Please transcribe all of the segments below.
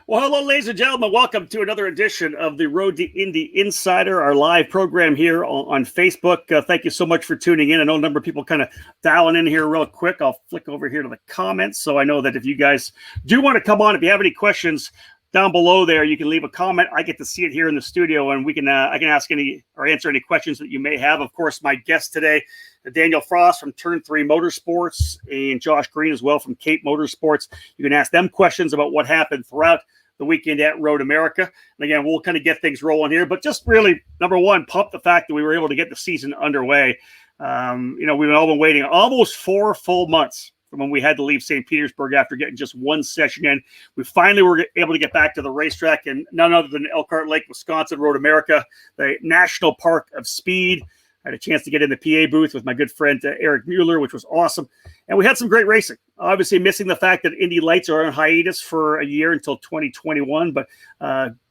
Well, hello, ladies and gentlemen. Welcome to another edition of the Road to Indy Insider, our live program here on Facebook. Thank you so much for tuning in. I know a number of people kind of dialing in here real quick. I'll flick over here to the comments. So I know that if you guys do want to come on, if you have any questions down below there, you can leave a comment. I get to see it here in the studio, and we can I can ask any or answer any questions that you may have. Of course, my guest today, Daniel Frost from Turn 3 Motorsports, and Josh Green as well from Cape Motorsports. You can ask them questions about what happened throughout the weekend at Road America. And again, we'll kind of get things rolling here, but just really, number one, pump the fact that we were able to get the season underway. We've all been waiting almost 4 full months from when we had to leave St. Petersburg after getting just one session in. We finally were able to get back to the racetrack, and none other than Elkhart Lake, Wisconsin, Road America, the National Park of Speed. I had a chance to get in the PA booth with my good friend Eric Mueller, which was awesome. And we had some great racing. Obviously missing the fact that Indy Lights are on hiatus for a year until 2021, but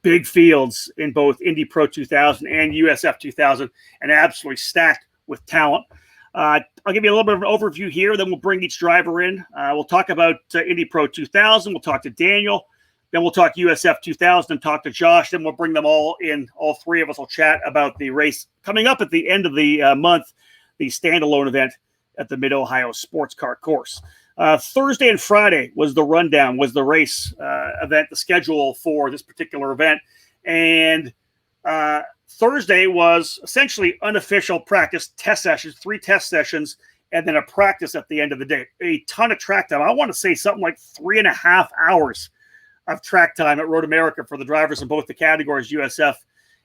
big fields in both Indy Pro 2000 and USF2000, and absolutely stacked with talent. I'll give you a little bit of an overview here, then we'll bring each driver in. We'll talk about Indy Pro 2000. We'll talk to Daniel. Then we'll talk USF2000 and talk to Josh. Then we'll bring them all in. All three of us will chat about the race coming up at the end of the month, the standalone event at the Mid-Ohio Sports Car Course. Thursday and Friday was the rundown, was the race event, the schedule for this particular event. And Thursday was essentially unofficial practice, test sessions, 3 test sessions, and then a practice at the end of the day. A ton of track time. I want to say something like 3.5 hours of track time at Road America for the drivers in both the categories, USF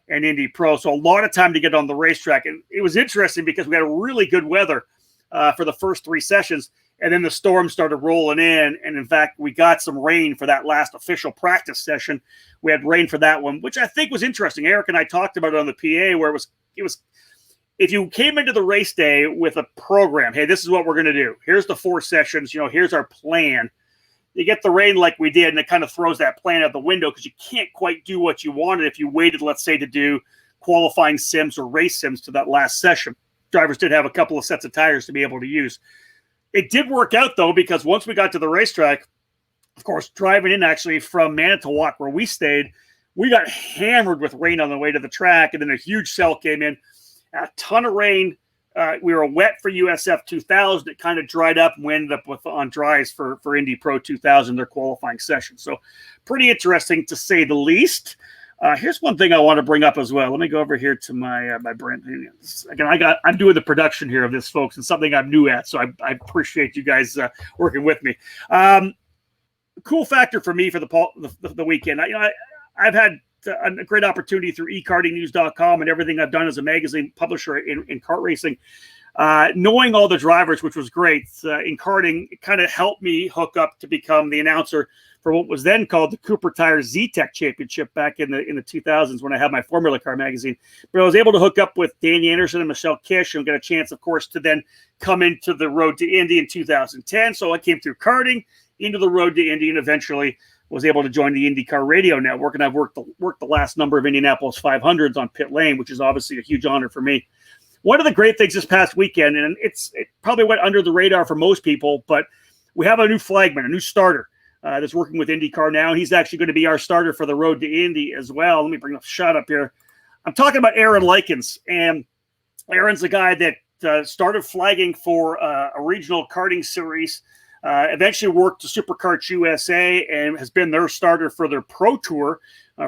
and Indy Pro. So a lot of time to get on the racetrack. And it was interesting because we had a really good weather for the first 3 sessions. And then the storm started rolling in. And in fact, we got some rain for that last official practice session. We had rain for that one, which I think was interesting. Eric and I talked about it on the PA, where it was, if you came into the race day with a program, hey, this is what we're going to do. Here's the 4 sessions, here's our plan. You get the rain like we did, and it kind of throws that plan out the window because you can't quite do what you wanted if you waited, let's say, to do qualifying sims or race sims to that last session. Drivers did have a couple of sets of tires to be able to use. It did work out, though, because once we got to the racetrack, of course, driving in actually from Manitowoc, where we stayed, we got hammered with rain on the way to the track, and then a huge cell came in, a ton of rain. We were wet for USF2000. It kind of dried up and we ended up with on dries for Indy Pro 2000, their qualifying session. So pretty interesting to say the least. Here's one thing I want to bring up as well. Let me go over here to my brand. Again, I'm doing the production here of this, folks, and something I'm new at. So I appreciate you guys working with me. Cool factor for me for the weekend. I've had a great opportunity through ekartingnews.com and everything I've done as a magazine publisher in kart racing. Knowing all the drivers, which was great in karting, it kind of helped me hook up to become the announcer for what was then called the Cooper Tire Z-Tech Championship back in the 2000s when I had my Formula Car magazine. But I was able to hook up with Danny Anderson and Michelle Kish and got a chance, of course, to then come into the Road to Indy in 2010. So I came through karting into the Road to Indy and eventually was able to join the IndyCar Radio Network, and I've worked the last number of Indianapolis 500s on pit lane, which is obviously a huge honor for me. One of the great things this past weekend, and it probably went under the radar for most people, but we have a new flagman, a new starter that's working with IndyCar now. He's actually going to be our starter for the Road to Indy as well. Let me bring a shot up here. I'm talking about Aaron Likens, and Aaron's a guy that started flagging for a regional karting series. Eventually worked to Superkarts USA and has been their starter for their Pro Tour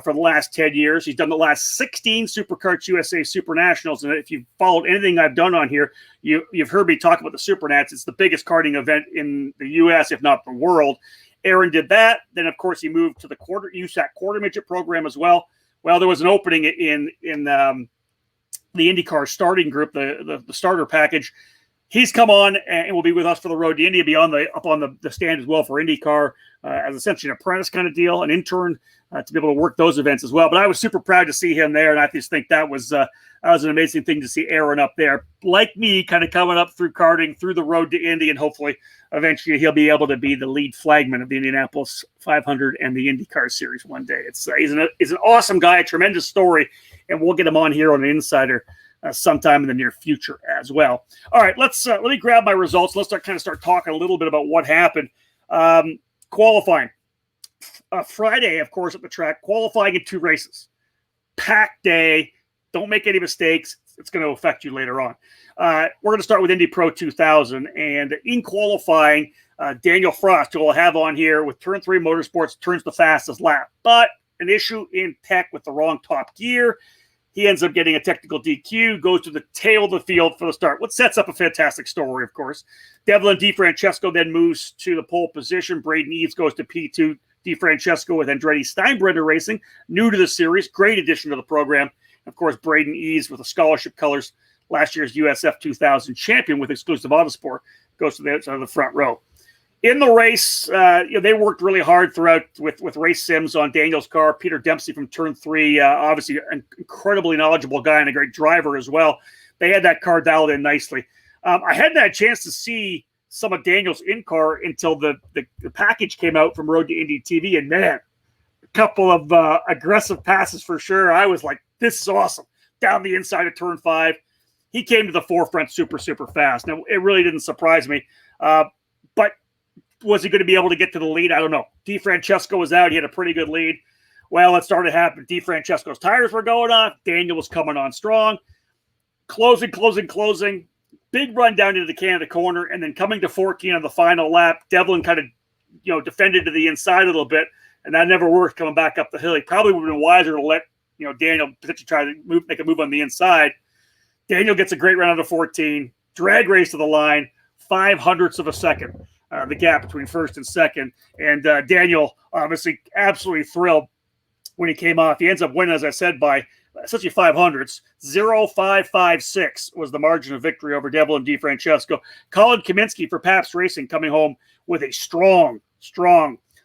for the last 10 years. He's done the last 16 Superkarts USA Super Nationals. And if you've followed anything I've done on here, you've heard me talk about the Super Nats. It's the biggest karting event in the U.S., if not the world. Aaron did that. Then, of course, he moved to the USAC quarter midget program as well. Well, there was an opening in the IndyCar starting group, the starter package. He's come on and will be with us for the Road to Indy, be up on the stand as well for IndyCar as essentially an apprentice kind of deal, an intern to be able to work those events as well. But I was super proud to see him there, and I just think that was an amazing thing to see Aaron up there, like me, kind of coming up through karting, through the Road to Indy, and hopefully eventually he'll be able to be the lead flagman of the Indianapolis 500 and the IndyCar series one day. He's an awesome guy, a tremendous story, and we'll get him on here on an Insider sometime in the near future as well. All right, let me grab my results. Let's start talking a little bit about what happened. Qualifying. Friday, of course, at the track, qualifying in 2 races. Packed day. Don't make any mistakes. It's going to affect you later on. We're going to start with Indy Pro 2000. And in qualifying, Danial Frost, who we'll have on here with Turn 3 Motorsports, turns the fastest lap. But an issue in tech with the wrong top gear. He ends up getting a technical DQ, goes to the tail of the field for the start, which sets up a fantastic story, of course. Devlin DiFrancesco then moves to the pole position. Braden Eves goes to P2. DiFrancesco with Andretti Steinbrenner Racing, new to the series, great addition to the program. Of course, Braden Eves with the scholarship colors, last year's USF2000 champion with exclusive Autosport, goes to the front row. In the race, they worked really hard throughout with race sims on Daniel's car. Peter Dempsey from Turn 3, obviously an incredibly knowledgeable guy and a great driver as well. They had that car dialed in nicely. I hadn't had a chance to see some of Daniel's in-car until the package came out from Road to Indy TV, and man, a couple of aggressive passes for sure. I was like, this is awesome. Down the inside of Turn 5. He came to the forefront super, super fast. Now, it really didn't surprise me, but was he going to be able to get to the lead? I don't know. DiFrancesco was out. He had a pretty good lead. Well, it started happening. DiFrancesco's tires were going off. Daniel was coming on strong. Closing. Big run down into the Canada corner, and then coming to 14 on the final lap, Devlin kind of, defended to the inside a little bit, and that never worked coming back up the hill. He probably would have been wiser to let, Daniel potentially try to make a move on the inside. Daniel gets a great run out of 14, drag race to the line, 0.05 of a second, the gap between first and second, and Daniel obviously absolutely thrilled when he came off. He ends up winning, as I said, by essentially 0.05. 0.556 was the margin of victory over Devlin DiFrancesco. Colin Kaminsky for Pabst Racing coming home with a strong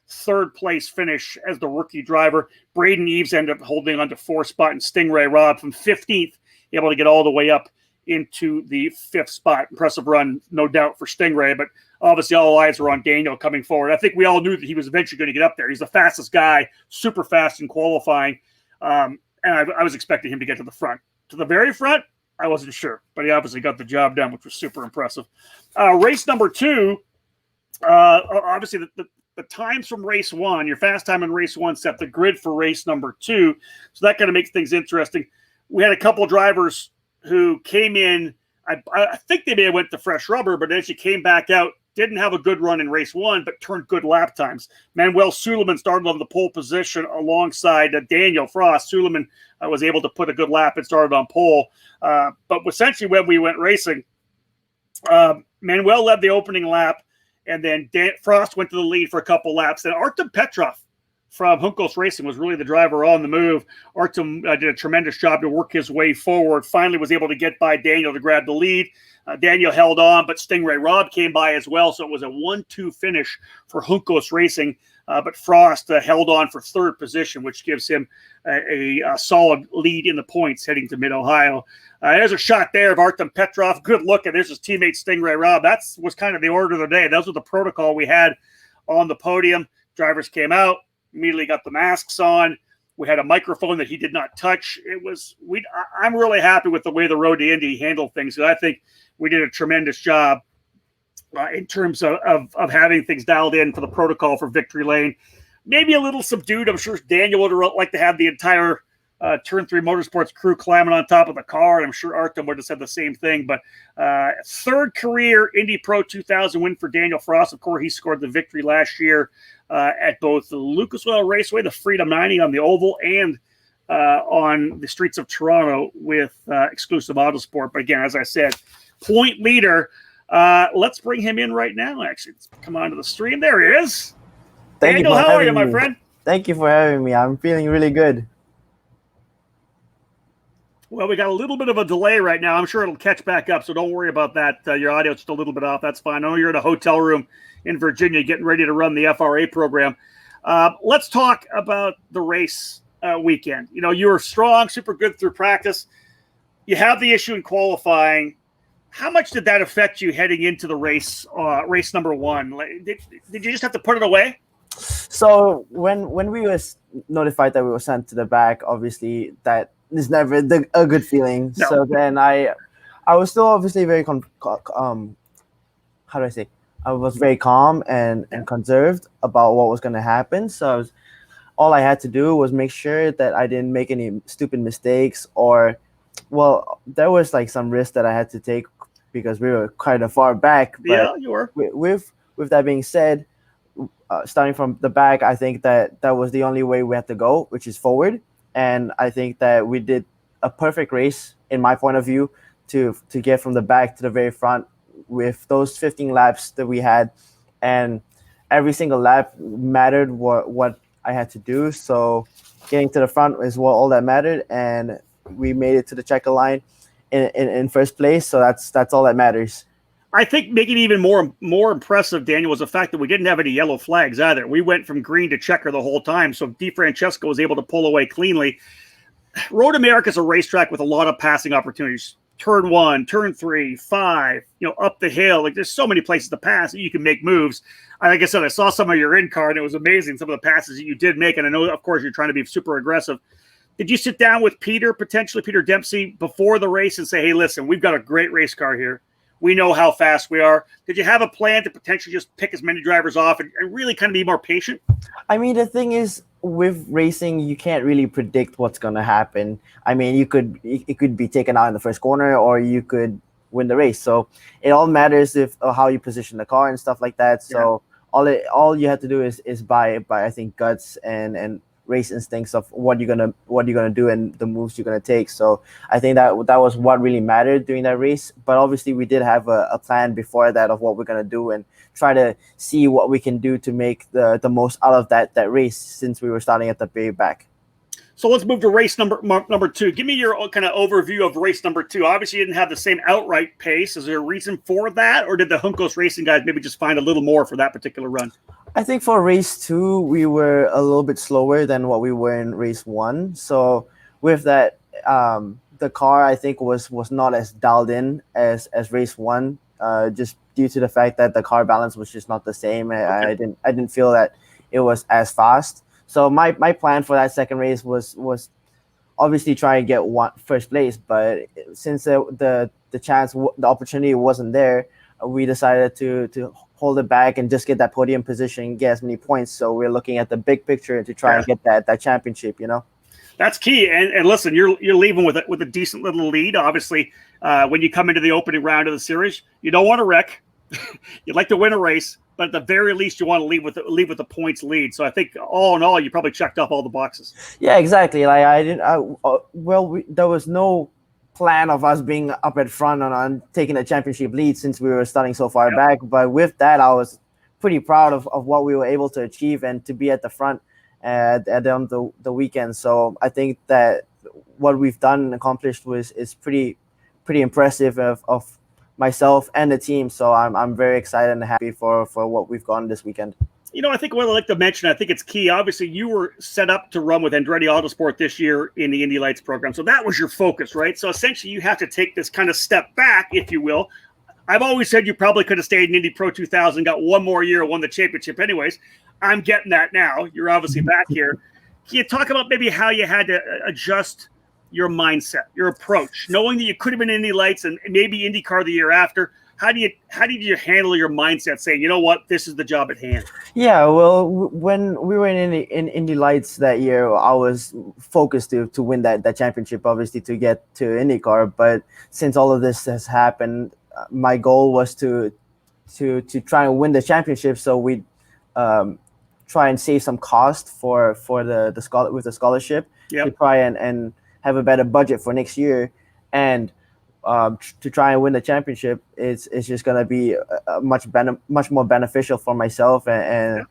third place finish as the rookie driver. Braden Eves ended up holding on to 4th spot, and Stingray Robb from 15th, able to get all the way up into the 5th spot. Impressive run, no doubt, for Stingray, but obviously all eyes were on Daniel coming forward. I think we all knew that he was eventually going to get up there. He's the fastest guy, super fast in qualifying. And I was expecting him to get to the front. To the very front, I wasn't sure. But he obviously got the job done, which was super impressive. Race number 2, obviously the times from race 1, your fast time in race 1 set the grid for race number 2. So that kind of makes things interesting. We had a couple drivers who came in. I think they may have went to fresh rubber, but as she came back out, didn't have a good run in race 1, but turned good lap times. Manuel Suleiman started on the pole position alongside Daniel Frost. Suleiman was able to put a good lap and started on pole. But essentially when we went racing, Manuel led the opening lap, and then Frost went to the lead for a couple laps. Then Artem Petrov from Junkos Racing was really the driver on the move. Artem did a tremendous job to work his way forward. Finally was able to get by Daniel to grab the lead. Daniel held on, but Stingray Robb came by as well, so it was a 1-2 finish for Junkos Racing. But Frost held on for 3rd position, which gives him a solid lead in the points heading to Mid-Ohio. There's a shot there of Artem Petrov. Good look, and there's his teammate Stingray Robb. That was kind of the order of the day. That was the protocol we had on the podium. Drivers came out, immediately got the masks on. We had a microphone that he did not touch. I'm really happy with the way the Road to Indy handled things. I think we did a tremendous job in terms of having things dialed in for the protocol for Victory Lane. Maybe a little subdued. I'm sure Daniel would have liked to have the entire Turn 3 Motorsports crew climbing on top of the car, and I'm sure Artem would have said the same thing. But 3rd career Indy Pro 2000 win for Daniel Frost. Of course, he scored the victory last year at both the Lucas Oil Raceway, the Freedom 90 on the oval, and on the streets of Toronto with exclusive Autosport. But again, as I said, point leader. Let's bring him in right now. Actually, let's come onto the stream. There he is. Daniel, how are you, my friend? Thank you for having me. I'm feeling really good. Well, we got a little bit of a delay right now. I'm sure it'll catch back up, so don't worry about that. Your audio's just a little bit off. That's fine. I know you're in a hotel room in Virginia getting ready to run the FRA program. Let's talk about the race weekend. You were strong, super good through practice. You have the issue in qualifying. How much did that affect you heading into the race number 1? Did you just have to put it away? So when we was notified that we were sent to the back, obviously that is never a good feeling. No. So then I was still obviously very I was very calm and conserved about what was going to happen. So all I had to do was make sure that I didn't make any stupid mistakes, or, well, there was like some risk that I had to take because we were kind of far back. But Yeah, you were. with that being said, starting from the back, I think that was the only way we had to go, which is forward. And I think that we did a perfect race, in my point of view, to get from the back to the very front with those 15 laps that we had. And every single lap mattered what I had to do. So getting to the front is what all that mattered. And we made it to the checker line in first place. So that's all that matters. I think making it even more impressive, Daniel, was the fact that we didn't have any yellow flags either. We went from green to checker the whole time, so DeFrancesco was able to pull away cleanly. Road America is a racetrack with a lot of passing opportunities. Turn 1, turn 3, 5, up the hill. Like, there's so many places to pass that you can make moves. Like I said, I saw some of your in-car, and it was amazing, some of the passes that you did make, and I know, of course, you're trying to be super aggressive. Did you sit down with Peter Dempsey, before the race and say, hey, listen, we've got a great race car here. We know how fast we are. Did you have a plan to potentially just pick as many drivers off and really kind of be more patient? I mean, the thing is, with racing, you can't really predict what's going to happen. I mean, it could be taken out in the first corner, or you could win the race. So it all matters how you position the car and stuff like that. So all you have to do is by I think guts and race instincts of what you're gonna do and the moves you're gonna take. So I think that was what really mattered during that race. But obviously we did have a plan before that of what we're gonna do and try to see what we can do to make the most out of that race, since we were starting at the very back. So let's move to race number 2. Give me your kind of overview of race number 2. Obviously, you didn't have the same outright pace. Is there a reason for that, or did the Juncos Racing guys maybe just find a little more for that particular run? I think for race 2, we were a little bit slower than what we were in race 1. So with that, the car, I think, was not as dialed in as race 1, just due to the fact that the car balance was just not the same. I didn't feel that it was as fast. So my plan for that second race was obviously try and get first place. But since the opportunity wasn't there, we decided to hold it back and just get that podium position, get as many points. So we're looking at the big picture to try and get that championship, That's key. And listen, you're leaving with a decent little lead. Obviously, when you come into the opening round of the series, you don't want to wreck. You'd like to win a race, but at the very least, you want to leave with the points lead. So I think all in all, you probably checked off all the boxes. Yeah, exactly. Like there was no plan of us being up at front on taking a championship lead since we were starting so far back. But with that, I was pretty proud of what we were able to achieve and to be at the front at the end of the weekend. So I think that what we've done and accomplished is pretty impressive of myself and the team. So I'm very excited and happy for what we've gone this weekend. I think what I'd like to mention, I think it's key. Obviously, you were set up to run with Andretti Autosport this year in the Indy Lights program. So that was your focus, right? So essentially, you have to take this kind of step back, if you will. I've always said you probably could have stayed in Indy Pro 2000, got one more year, won the championship anyways. I'm getting that now. You're obviously back here. Can you talk about maybe how you had to adjust your mindset, your approach, knowing that you could have been Indy Lights and maybe IndyCar the year after? How did you handle your mindset, saying, you know what, this is the job at hand? Yeah, well, when we were in Indy Lights that year, I was focused to win that championship, obviously, to get to IndyCar. But since all of this has happened, my goal was to try and win the championship. So we try and save some cost for the scholarship, to try and have a better budget for next year, and to try and win the championship. It's just going to be much more beneficial for myself and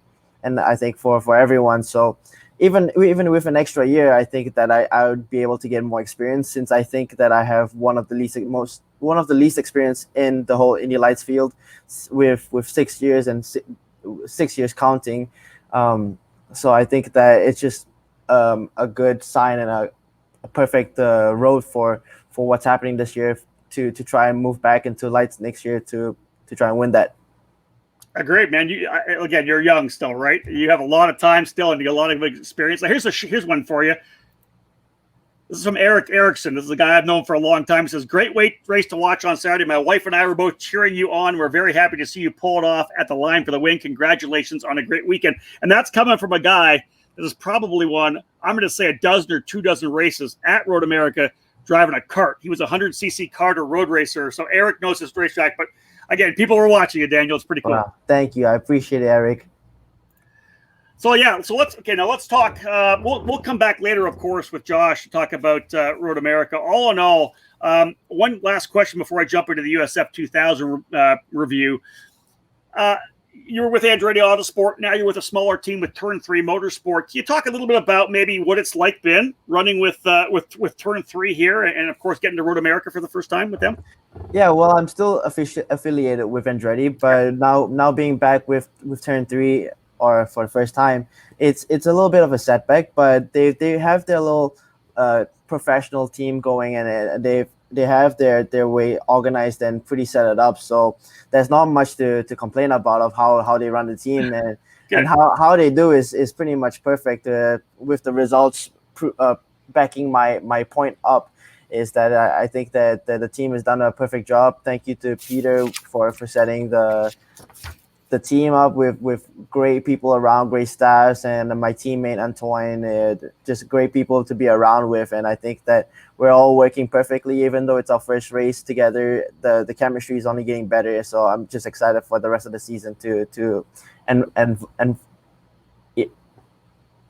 I think for everyone. So even with an extra year, I think that I would be able to get more experience, since I think that I have one of the least experience in the whole Indy Lights field, with 6 years and 6 years counting. So I think that it's just a good sign and a perfect road for what's happening this year, to try and move back into Lights next year to try and win that. Great, man. Again, you're young still, right? You have a lot of time still and you get a lot of experience. Now, here's one for you. This is from Eric Erickson. This is a guy I've known for a long time. He says, great race to watch on Saturday. My wife and I were both cheering you on. We're very happy to see you pull it off at the line for the win. Congratulations on a great weekend. And that's coming from a guy that has probably won, I'm going to say, a dozen or 24 races at Road America driving a kart. He was a 100cc kart or road racer. So Eric knows this racetrack. But again, people were watching it, Daniel. It's pretty cool. Wow. Thank you. I appreciate it, Eric. So yeah, so let's talk. We'll come back later, of course, with Josh to talk about Road America. All in all, one last question before I jump into the USF2000 review. You were with Andretti Autosport. Now you're with a smaller team with Turn 3 Motorsport. Can you talk a little bit about maybe what it's like been running with Turn 3 here, and of course getting to Road America for the first time with them? Yeah, well, I'm still affiliated with Andretti, but now being back with Turn 3 or for the first time, it's a little bit of a setback. But they have their little professional team going, and they have their way organized and pretty set it up. So there's not much to complain about of how they run the team, and how they do is pretty much perfect. With the results backing my point up, is that I think that the team has done a perfect job. Thank you to Peter for setting the team up with great people around, great staffs, and my teammate Antoine, just great people to be around with. And I think that we're all working perfectly, even though it's our first race together. The chemistry is only getting better. So I'm just excited for the rest of the season to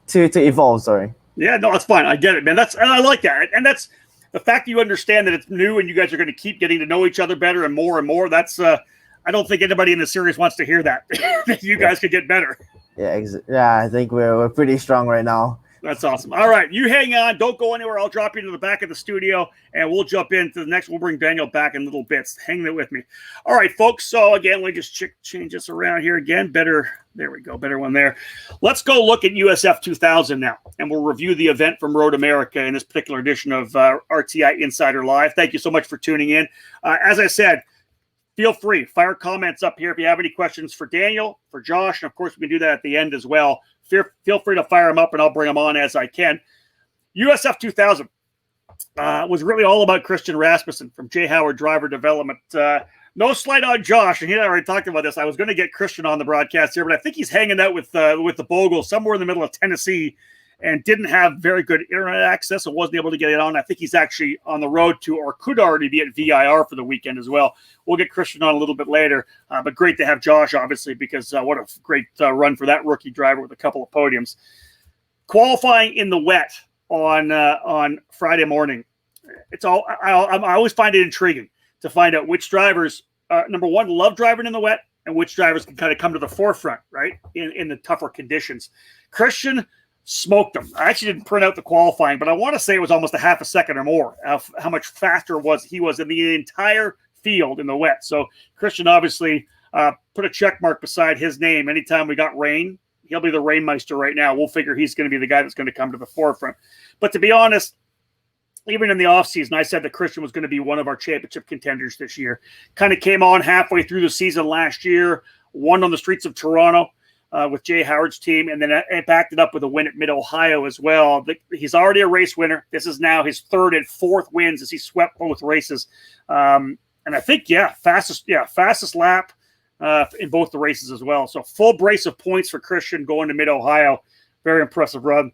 evolve. Sorry. Yeah, no, that's fine. I get it, man. I like that, and that's the fact that you understand that it's new and you guys are going to keep getting to know each other better and more and more. That's I don't think anybody in the series wants to hear that. That you guys could get better. Yeah, I think we're pretty strong right now. That's awesome. All right, you hang on. Don't go anywhere. I'll drop you into the back of the studio, and we'll jump into the next. We'll bring Daniel back in little bits. Hang there with me. All right, folks. So, again, let me just change this around here again. Better. There we go. Better one there. Let's go look at USF2000 now, and we'll review the event from Road America in this particular edition of RTI Insider Live. Thank you so much for tuning in. As I said, feel free. Fire comments up here if you have any questions for Daniel, for Josh, and, of course, we can do that at the end as well. Feel free to fire them up, and I'll bring them on as I can. USF2000 was really all about Christian Rasmussen from J. Howard Driver Development. No slight on Josh, and he and I already talked about this. I was going to get Christian on the broadcast here, but I think he's hanging out with the Bogle somewhere in the middle of Tennessee and didn't have very good internet access and wasn't able to get it on. I think he's actually on the road to, or could already be at VIR for the weekend as well. We'll get Christian on a little bit later, but great to have Josh, obviously, because what a great run for that rookie driver with a couple of podiums. Qualifying in the wet on Friday morning. I always find it intriguing to find out which drivers, number one, love driving in the wet, and which drivers can kind of come to the forefront, right, in the tougher conditions. Christian smoked him. I actually didn't print out the qualifying, but I want to say it was almost a half a second or more of how much faster he was in the entire field in the wet. So Christian obviously put a check mark beside his name. Anytime we got rain, he'll be the rainmeister right now. We'll figure he's going to be the guy that's going to come to the forefront. But to be honest, even in the offseason, I said that Christian was going to be one of our championship contenders this year. Kind of came on halfway through the season last year, won on the streets of Toronto with Jay Howard's team, and then backed it up with a win at Mid-Ohio as well. He's already a race winner. This is now his third and fourth wins as he swept both races. And I think, fastest lap in both the races as well. So full brace of points for Christian going to Mid-Ohio. Very impressive run.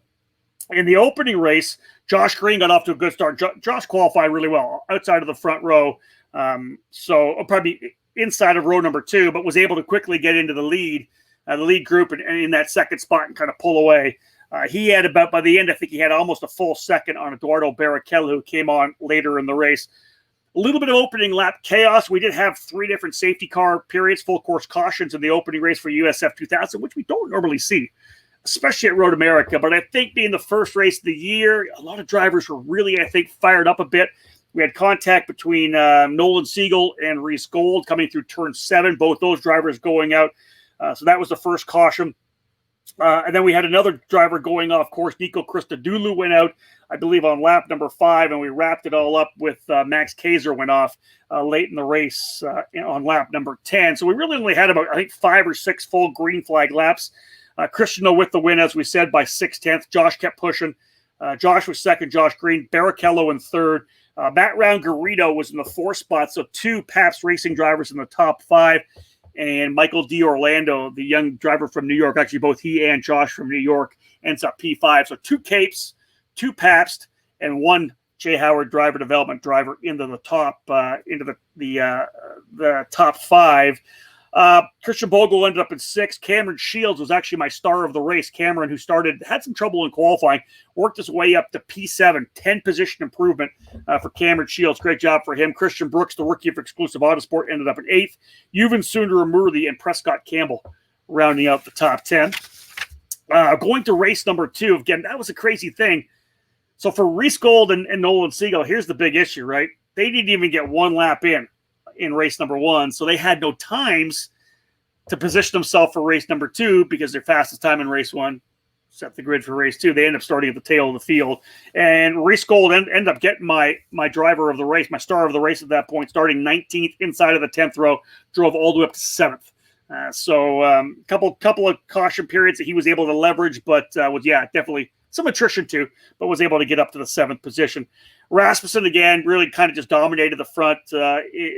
In the opening race, Josh Green got off to a good start. Josh qualified really well outside of the front row. So probably inside of row number 2, but was able to quickly get into the lead group and in that second spot and kind of pull away. He had by the end, I think he had almost a full second on Eduardo Barrichello, who came on later in the race. A little bit of opening lap chaos. We did have 3 different safety car periods, full course cautions in the opening race for USF2000, which we don't normally see, especially at Road America. But I think being the first race of the year, a lot of drivers were really, I think, fired up a bit. We had contact between Nolan Siegel and Reese Gold coming through turn 7, both those drivers going out. So that was the first caution. And then we had another driver going off course. Nico Christodoulou went out, I believe, on lap number 5, and we wrapped it all up with Max Kaiser went off late in the race on lap number 10. So we really only had about, I think, 5 or 6 full green flag laps. Christian with the win, as we said, by 6/10. Josh kept pushing. Josh was second, Josh Green. Barrichello in third. Matt Round-Garrido was in the 4th spot, so 2 Pabst Racing drivers in the top 5. And Michael D'Orlando, the young driver from New York, actually both he and Josh from New York, ends up P5. So 2 Capes, 2 Pabst, and 1 Jay Howard driver development driver into the top the top 5. Christian Bogle ended up in 6. Cameron Shields was actually my star of the race. Cameron, who had some trouble in qualifying, worked his way up to P7, 10 position improvement for Cameron Shields. Great job for him. Christian Brooks, the rookie for Exclusive Autosport, ended up in 8th. Yuvan Sundaramurthy and Prescott Campbell rounding out the top 10. Going to race number 2, again, that was a crazy thing. So for Reese Gold and Nolan Siegel, here's the big issue, right? They didn't even get 1 lap in race number 1, so they had no times to position themselves for race number 2 because their fastest time in race 1 set the grid for race 2. They end up starting at the tail of the field, and Reese Gold ended up getting my driver of the race, my star of the race at that point, starting 19th inside of the 10th row, drove all the way up to 7th. So couple of caution periods that he was able to leverage, but definitely some attrition too, but was able to get up to the 7th position. Rasmussen, again, really kind of just dominated the front.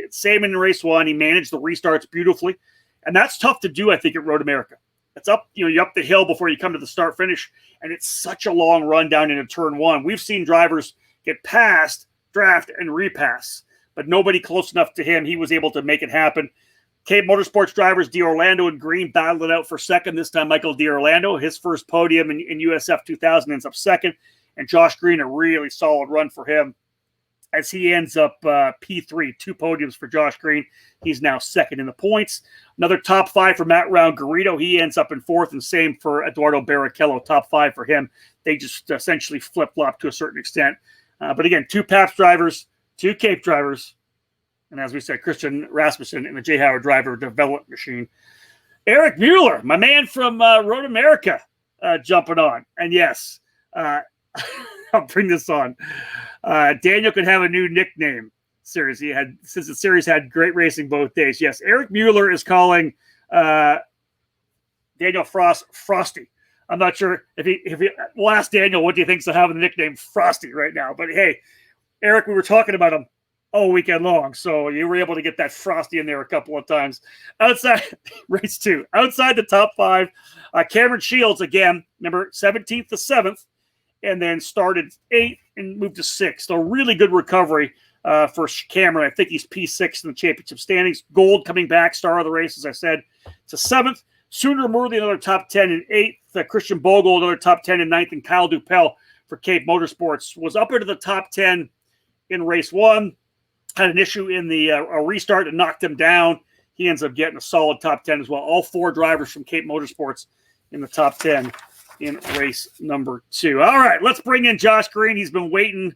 Same in race 1. He managed the restarts beautifully. And that's tough to do, I think, at Road America. It's up, you're up the hill before you come to the start finish. And it's such a long run down into turn 1. We've seen drivers get past, draft, and repass, but nobody close enough to him. He was able to make it happen. Cape Motorsports drivers D'Orlando and Green battled it out for second. This time, Michael D'Orlando, his first podium in USF2000, ends up second. And Josh Green, a really solid run for him as he ends up P3, 2 podiums for Josh Green. He's now second in the points. Another top 5 for Matt Round Garrido. He ends up in 4th, and same for Eduardo Barrichello, top 5 for him. They just essentially flip-flop to a certain extent. But again, 2 Pabst drivers, 2 Cape drivers, and as we said, Christian Rasmussen and the Jay Howard driver development machine. Eric Mueller, my man from Road America, jumping on. And yes, I'll bring this on. Daniel could have a new nickname series. Since the series had great racing both days. Yes, Eric Mueller is calling Daniel Frost Frosty. I'm not sure we'll ask Daniel what do you think's of having the nickname Frosty right now. But hey, Eric, we were talking about him all weekend long, so you were able to get that Frosty in there a couple of times. Outside race 2, outside the top 5, Cameron Shields again, number 17th to 7th, and then started 8th and moved to 6th. So really good recovery for Cameron. I think he's P6 in the championship standings. Gold coming back, star of the race, as I said, to 7th. Sundaramurthy, another top 10 in 8th. Christian Bogle, another top 10 in 9th. And Kyle Dupel for Cape Motorsports was up into the top 10 in race 1. Had an issue in the a restart that knocked him down. He ends up getting a solid top 10 as well. All 4 drivers from Cape Motorsports in the top 10 in race number 2. All right, let's bring in Josh Green. He's been waiting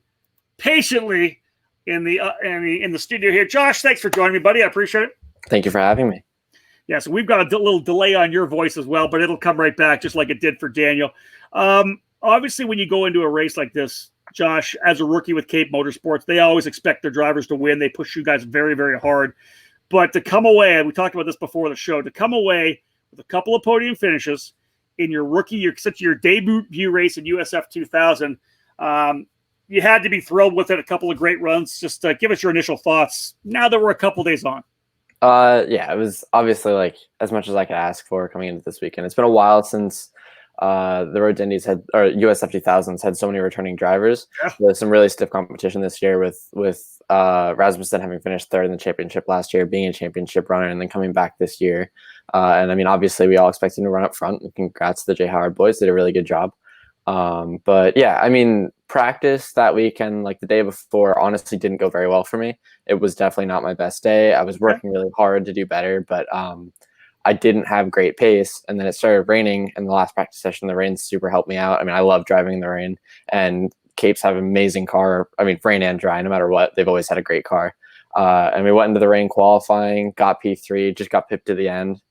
patiently in the studio here. Josh, thanks for joining me, buddy. I appreciate it. Thank you for having me. Yeah, so we've got a little delay on your voice as well, but it'll come right back just like it did for Daniel. Obviously, when you go into a race like this, Josh, as a rookie with Cape Motorsports, they always expect their drivers to win. They push you guys very, very hard. But to come away, and we talked about this before the show, to come away with a couple of podium finishes in your your debut race in USF2000, you had to be thrilled with it. A couple of great runs. Just give us your initial thoughts now that we're a couple days on. Yeah, it was obviously like as much as I could ask for coming into this weekend. It's been a while since the Road to Indies or USF2000s had so many returning drivers. Yeah. There's some really stiff competition this year with Rasmussen having finished 3rd in the championship last year, being a championship runner, and then coming back this year. And I mean, obviously, we all expect him to run up front. And congrats to the Jay Howard boys; did a really good job. But yeah, I mean, practice that weekend, like the day before, honestly didn't go very well for me. It was definitely not my best day. I was working really hard to do better, but I didn't have great pace. And then it started raining in the last practice session. The rain super helped me out. I mean, I love driving in the rain, and Capes have an amazing car. I mean, rain and dry, no matter what, they've always had a great car. And we went into the rain qualifying, got P3, just got pipped to the end.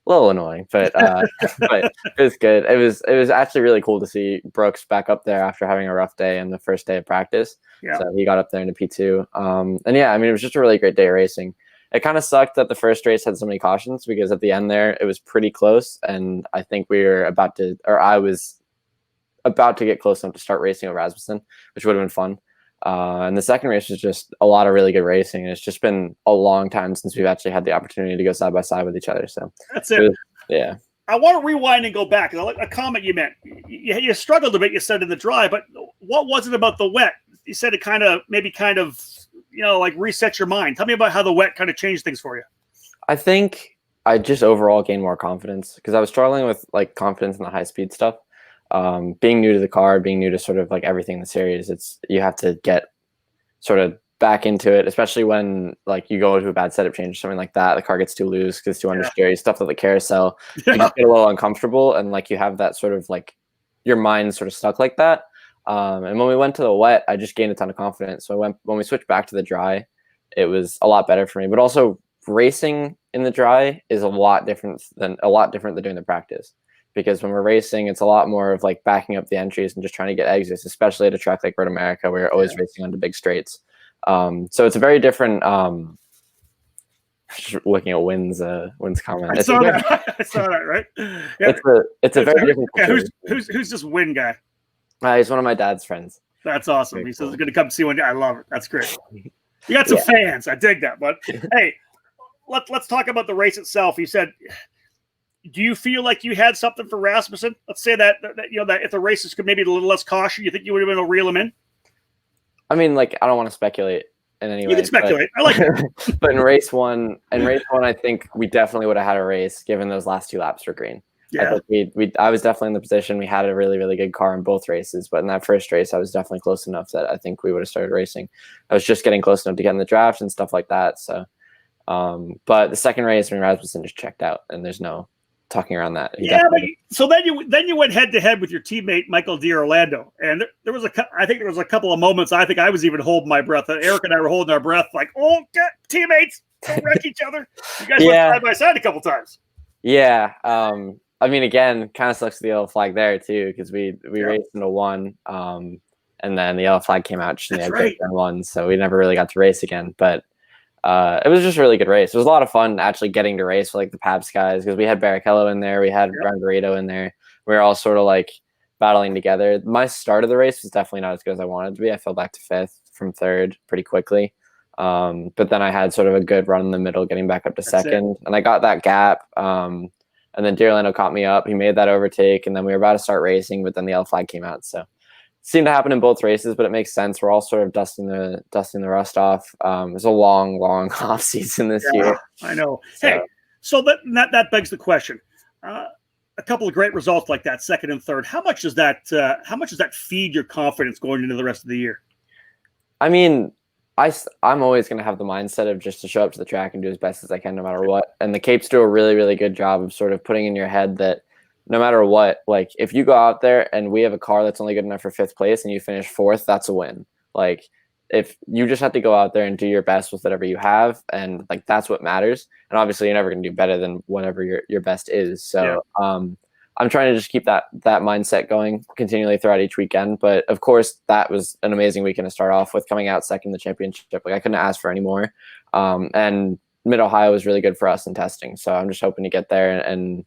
A little annoying, but but it was good. It was actually really cool to see Brooks back up there after having a rough day in the first day of practice. Yeah. So he got up there into P2. And yeah, I mean, it was just a really great day of racing. It kind of sucked that the first race had so many cautions because at the end there, it was pretty close. And I think I was about to get close enough to start racing with Rasmussen, which would have been fun. And the second race was just a lot of really good racing. And it's just been a long time since we've actually had the opportunity to go side by side with each other. So that's it. Yeah. I want to rewind and go back. A comment you meant. You struggled a bit, you said, in the dry, but what was it about the wet? You said it kind of like reset your mind. Tell me about how the wet kind of changed things for you. I think I just overall gained more confidence because I was struggling with like confidence in the high speed stuff. Being new to the car, being new to sort of like everything in the series, you have to get sort of back into it, especially when like you go into a bad setup change or something like that. The car gets too loose, gets too understeer, stuff like the carousel. You just get a little uncomfortable, and like you have that sort of like your mind sort of stuck like that. And when we went to the wet, I just gained a ton of confidence. So when we switched back to the dry, it was a lot better for me. But also racing in the dry is a lot different than doing the practice. Because when we're racing, it's a lot more of like backing up the entries and just trying to get exits, especially at a track like Road America where you're always racing onto big straights. So it's a very different. Looking at Wynn's comment, I saw that, right? Yeah. It's a very different. Yeah, who's this Wynn guy? He's one of my dad's friends. That's awesome. Very he says he's going to come see one day. I love it. That's great. You got some fans. I dig that. But hey, let's talk about the race itself. You said, do you feel like you had something for Rasmussen? Let's say that if the races could maybe be a little less caution, you think you would have been able to reel him in? I mean, like, I don't want to speculate in any way. You can speculate. I like it. But in race one, I think we definitely would have had a race given those last 2 laps were green. Yeah. I was definitely in the position. We had a really, really good car in both races, but in that first race, I was definitely close enough that I think we would have started racing. I was just getting close enough to get in the draft and stuff like that. So, but the second race, Rasmussen just checked out, and there's no talking around that. So then you went head to head with your teammate Michael D'Orlando, and there was a couple of moments. I think I was even holding my breath. Eric and I were holding our breath, like, oh, teammates, don't wreck each other. You guys went side by side a couple times. Yeah. I mean, again, kind of sucks the yellow flag there too, because we raced into 1, and then the yellow flag came out just in the exit turn 1, so we never really got to race again. But it was just a really good race. It was a lot of fun actually getting to race with like the Pabst guys, because we had Barrichello in there, we had Rangarito in there. We were all sort of like battling together. My start of the race was definitely not as good as I wanted to be. I fell back to 5th from 3rd pretty quickly. But then I had sort of a good run in the middle, getting back up to 2nd, and I got that gap. And then D'Orlando caught me up. He made that overtake, and then we were about to start racing, but then the yellow flag came out. So it seemed to happen in both races, but it makes sense. We're all sort of dusting the rust off. It was a long off season this year. I know. Hey, so that begs the question. A couple of great results like that, 2nd and 3rd. How much does that feed your confidence going into the rest of the year? I mean, I'm always going to have the mindset of just to show up to the track and do as best as I can no matter what. And the Capes do a really, really good job of sort of putting in your head that no matter what, like if you go out there and we have a car that's only good enough for 5th place and you finish 4th, that's a win. Like if you just have to go out there and do your best with whatever you have, and like that's what matters. And obviously you're never going to do better than whatever your best is. So I'm trying to just keep that mindset going continually throughout each weekend. But of course, that was an amazing weekend to start off with, coming out 2nd in the championship. Like I couldn't ask for any more. And Mid-Ohio was really good for us in testing. So I'm just hoping to get there, and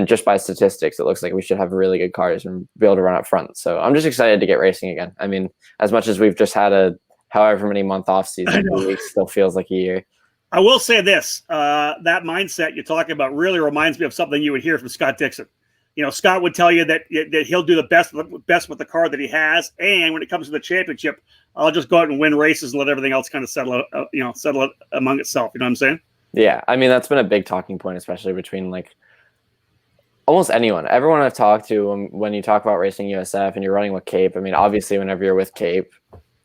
just by statistics, it looks like we should have really good cars and be able to run up front. So I'm just excited to get racing again. I mean, as much as we've just had a however many month off season, 2 weeks still feels like a year. I will say this, that mindset you're talking about really reminds me of something you would hear from Scott Dixon. Scott would tell you that he'll do the best with the car that he has, and when it comes to the championship, I'll just go out and win races and let everything else kind of settle among itself. You know what I'm saying? Yeah, I mean that's been a big talking point, especially between like almost everyone I've talked to when you talk about racing USF and you're running with Cape. I mean, obviously, whenever you're with Cape,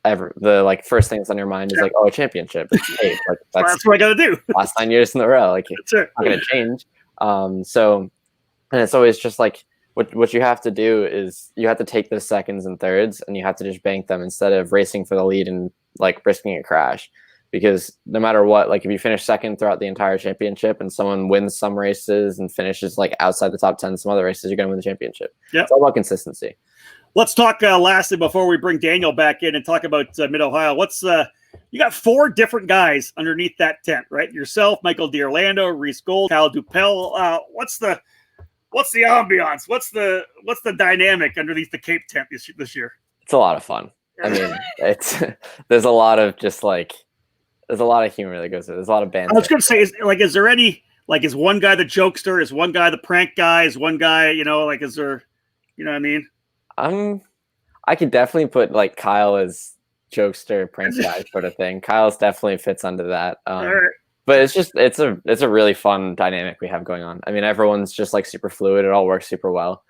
the like first thing that's on your mind is like, oh, a championship. It's Cape. Like that's what I got to do. Last 9 years in a row, like it's not going to change. And it's always just like what you have to do is you have to take those 2nds and 3rds and you have to just bank them instead of racing for the lead and like risking a crash. Because no matter what, like if you finish 2nd throughout the entire championship and someone wins some races and finishes like outside the top 10 some other races, you're going to win the championship. Yep. It's all about consistency. Let's talk lastly before we bring Daniel back in and talk about Mid-Ohio. You got 4 different guys underneath that tent, right? Yourself, Michael D'Orlando, Reese Gold, Cal Dupel. What's the ambiance? What's the dynamic underneath the Cape tent this year? It's a lot of fun. I mean, there's a lot of humor that goes through. There's a lot of bands. I was going to say, is there any Like, is one guy the jokester? Is one guy the prank guy? Is one guy, like, is there, you know what I mean? I could definitely put like Kyle as jokester, prank guy sort of thing. Kyle's definitely fits under that. All right. But it's a really fun dynamic we have going on. I mean, everyone's just like super fluid. It all works super well.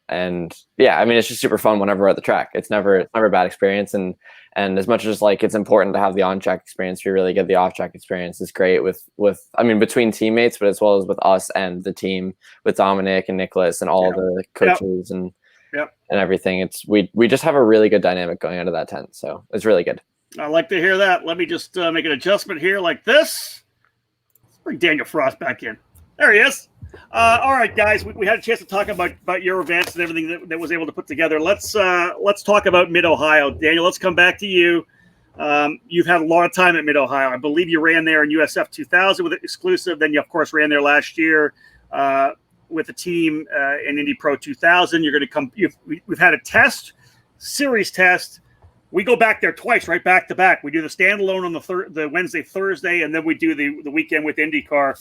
And yeah, I mean, it's just super fun whenever we're at the track. It's never a bad experience. And as much as like it's important to have the on-track experience, we really get the off-track experience. It's great with I mean, between teammates, but as well as with us and the team, with Dominic and Nicholas and all the coaches and everything. It's we just have a really good dynamic going into that tent. So it's really good. I like to hear that. Let me just make an adjustment here like this. Let's bring Daniel Frost back in. There he is. All right, guys, we had a chance to talk about your events and everything that was able to put together. Let's talk about Mid-Ohio. Daniel, let's come back to you. You've had a lot of time at Mid-Ohio. I believe you ran there in USF2000 with it exclusive. Then you, of course, ran there last year with the team in Indy Pro 2000. You're going to come. We've had a series test. We go back there twice, right back to back. We do the standalone on the Wednesday, Thursday, and then we do the weekend with IndyCar.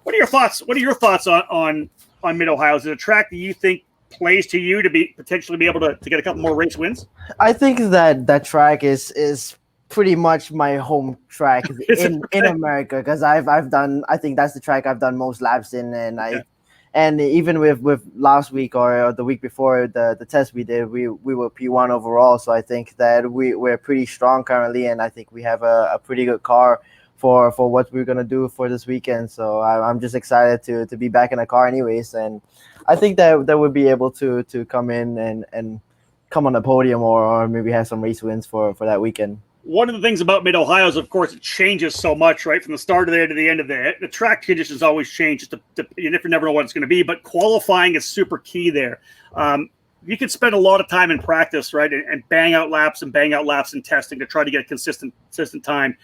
What are your thoughts? What are your thoughts on Mid-Ohio? Is it a track that you think plays to you to potentially be able to get a couple more race wins? I think that track is pretty much my home track in America, because I've done, I think that's the track I've done most laps in, and even with last week or the week before the test we did, we were P1 overall. So I think that we're pretty strong currently, and I think we have a pretty good car for what we're gonna do for this weekend. So I'm just excited to be back in a car anyways, and I think that we'll be able to come in and come on the podium or maybe have some race wins for that weekend. One of the things about Mid-Ohio is, of course, it changes so much, right? From the start of there to the end of there. The track conditions always change. You never know what it's going to be, but qualifying is super key there. You can spend a lot of time in practice, right, and bang out laps and testing to try to get a consistent time.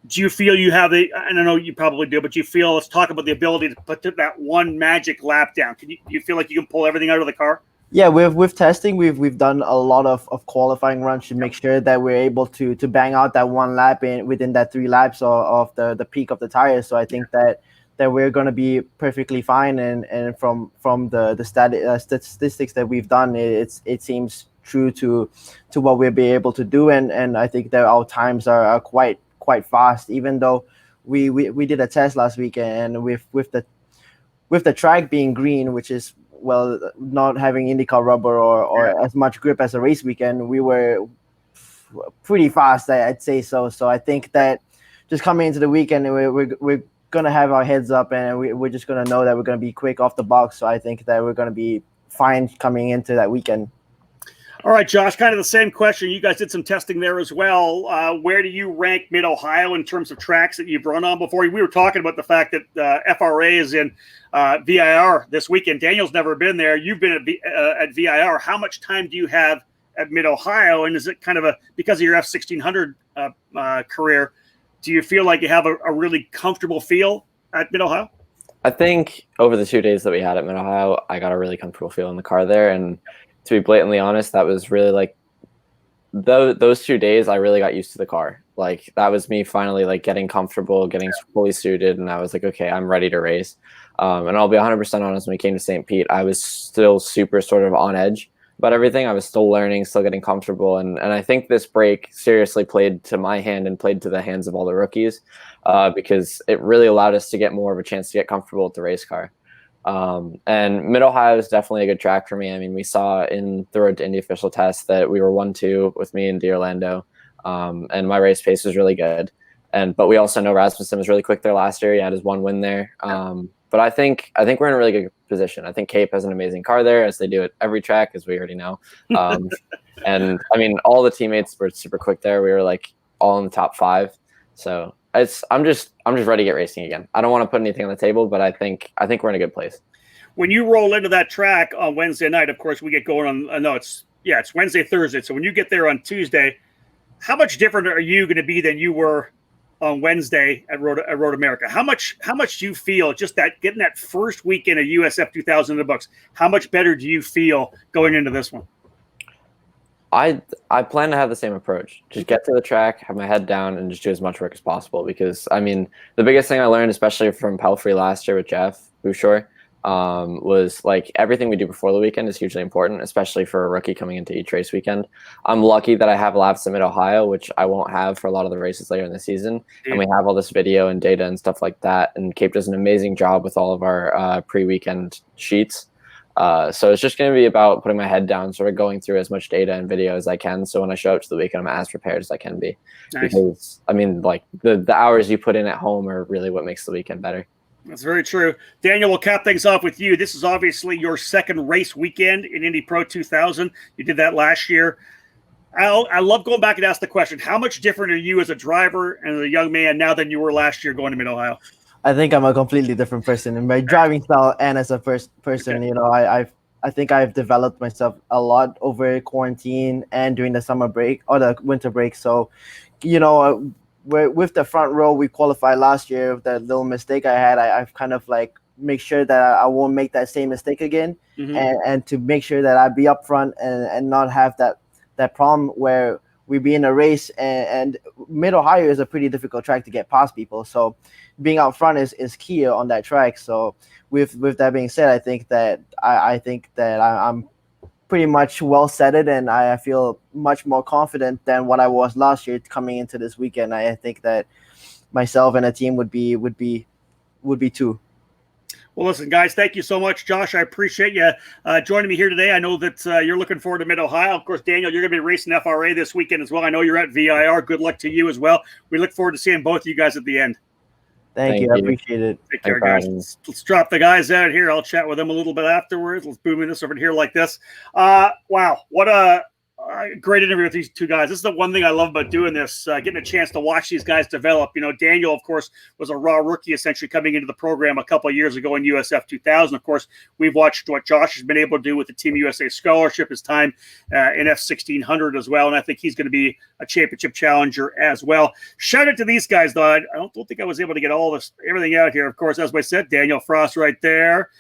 Do you feel you have and I know you probably do, but do you feel, let's talk about the ability to put that one magic lap down. Do you feel like you can pull everything out of the car? Yeah, with testing, we've done a lot of qualifying runs to make sure that we're able to bang out that one lap within that 3 laps of the peak of the tires. So I think that we're going to be perfectly fine. And from the statistics that we've done, it seems true to what we'll be able to do. And I think that our times are quite fast, even though we did a test last weekend, and with the track being green, which is, well, not having IndyCar rubber or as much grip as a race weekend, we were pretty fast, I'd say so. So I think that just coming into the weekend, we're gonna have our heads up, and we're just gonna know that we're gonna be quick off the box. So I think that we're gonna be fine coming into that weekend. All right, Josh, kind of the same question. You guys did some testing there as well. Where do you rank Mid-Ohio in terms of tracks that you've run on before? We were talking about the fact that FRA is in VIR this weekend. Daniel's never been there. You've been at VIR. How much time do you have at Mid-Ohio? And is it kind of because of your F1600 career, do you feel like you have a really comfortable feel at Mid-Ohio? I think over the 2 days that we had at Mid-Ohio, I got a really comfortable feel in the car there. And to be blatantly honest, that was really like those 2 days I really got used to the car. Like that was me finally like getting comfortable, getting fully suited, and I was like, okay, I'm ready to race. And I'll be 100% honest, when we came to St. Pete, I was still super sort of on edge about everything. I was still learning, still getting comfortable, and I think this break seriously played to my hand and played to the hands of all the rookies, because it really allowed us to get more of a chance to get comfortable with the race car. And Mid-Ohio is definitely a good track for me. I mean, we saw in the Road to Indy official test that we were 1-2 with me and Orlando, and my race pace was really good. But we also know Rasmussen was really quick there last year. He had his 1 win there. But I think we're in a really good position. I think Cape has an amazing car there, as they do at every track, as we already know. And I mean, all the teammates were super quick there. We were like all in the top 5. So I'm just ready to get racing again. I don't want to put anything on the table, but I think we're in a good place. When you roll into that track on Wednesday night, of course, we get going on. It's Wednesday, Thursday. So when you get there on Tuesday, how much different are you going to be than you were on Wednesday at Road America? How much do you feel just that getting that first weekend of USF2000 in the books? How much better do you feel going into this one? I plan to have the same approach. Just get to the track, have my head down, and just do as much work as possible. Because I mean, the biggest thing I learned, especially from Pelfrey last year with Jeff Bouchard, was like everything we do before the weekend is hugely important, especially for a rookie coming into each race weekend. I'm lucky that I have laps at Mid-Ohio, which I won't have for a lot of the races later in the season. And we have all this video and data and stuff like that. And Cape does an amazing job with all of our pre-weekend sheets. So it's just going to be about putting my head down, sort of going through as much data and video as I can. So when I show up to the weekend, I'm as prepared as I can be. Nice. Because, I mean, like the hours you put in at home are really what makes the weekend better. That's very true. Daniel, we'll cap things off with you. This is obviously your second race weekend in Indy Pro 2000. You did that last year. I love going back and ask the question, how much different are you as a driver and a young man now than you were last year going to Mid-Ohio? I think I'm a completely different person in my driving style and as a person. Okay. You know, I think I've developed myself a lot over quarantine and during the summer break or the winter break. So, you know, with the front row, we qualified last year. With that little mistake I had, I've kind of like make sure that I won't make that same mistake again, and to make sure that I be up front and not have that problem where we be in a race and Mid-Ohio is a pretty difficult track to get past people. So being out front is key on that track. So with that being said, I think that I'm pretty much well setted and I feel much more confident than what I was last year coming into this weekend. I think that myself and the team would be too. Well, listen, guys, thank you so much. Josh, I appreciate you joining me here today. I know that you're looking forward to Mid-Ohio. Of course, Daniel, you're going to be racing FRA this weekend as well. I know you're at VIR. Good luck to you as well. We look forward to seeing both of you guys at the end. Thank you. I appreciate it. Take care, guys. Let's drop the guys out here. I'll chat with them a little bit afterwards. Let's boom this over here like this. Wow, what a great interview with these two guys. This is the one thing I love about doing this, getting a chance to watch these guys develop. You know, Daniel, of course, was a raw rookie essentially coming into the program a couple of years ago in USF2000. Of course, we've watched what Josh has been able to do with the Team USA scholarship, his time in F1600 as well, and I think he's going to be a championship challenger as well. Shout out to these guys, though. I don't think I was able to get everything out here. Of course, as I said, Daniel Frost right there.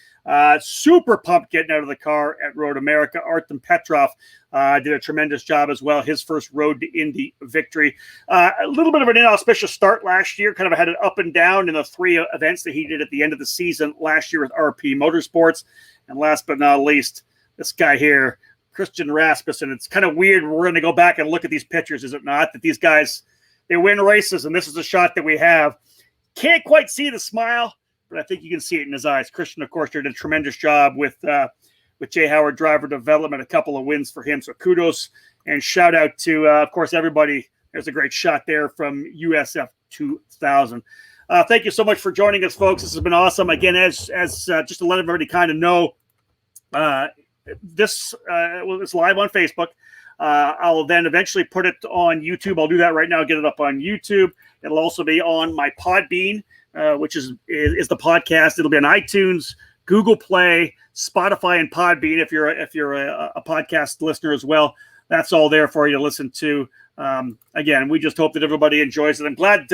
Super pumped getting out of the car at Road America. Artem Petrov did a tremendous job as well. His first Road to Indy victory. A little bit of an inauspicious start last year. Kind of had it up and down in the three events that he did at the end of the season last year with RP Motorsports. And last but not least, this guy here, Christian Rasmussen. It's kind of weird. We're going to go back and look at these pictures, is it not? That these guys, they win races, and this is a shot that we have. Can't quite see the smile, but I think you can see it in his eyes. Christian, of course, did a tremendous job with Jay Howard driver development, a couple of wins for him. So kudos and shout out to, of course, everybody. There's a great shot there from USF2000. Thank you so much for joining us, folks. This has been awesome. Again, as just to let everybody kind of know, this is live on Facebook. I'll then eventually put it on YouTube. I'll do that right now, get it up on YouTube. It'll also be on my Podbean, which is the podcast. It'll be on iTunes, Google Play, Spotify, and Podbean. If you're a podcast listener as well, that's all there for you to listen to. Again, we just hope that everybody enjoys it. I'm glad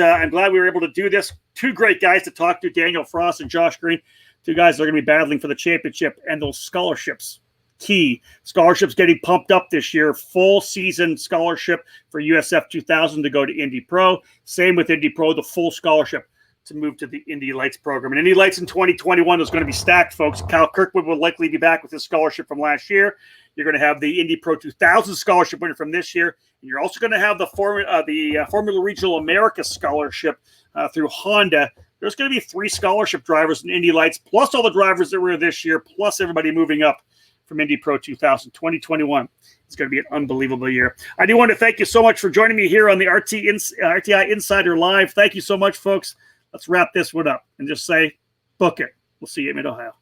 we were able to do this. Two great guys to talk to, Daniel Frost and Josh Green. Two guys that are going to be battling for the championship and those scholarships. Key scholarships getting pumped up this year. Full season scholarship for USF2000 to go to Indy Pro. Same with Indy Pro, the full scholarship to move to the Indy Lights program. And Indy Lights in 2021 is going to be stacked, folks. Kyle Kirkwood will likely be back with his scholarship from last year. You're going to have the Indy Pro 2000 scholarship winner from this year. And you're also going to have the Formula Regional America scholarship through Honda. There's going to be 3 scholarship drivers in Indy Lights, plus all the drivers that were this year, plus everybody moving up from Indy Pro 2000. 2021 is going to be an unbelievable year. I do want to thank you so much for joining me here on the RTI Insider Live. Thank you so much, folks. Let's wrap this one up and just say, book it. We'll see you in Mid-Ohio.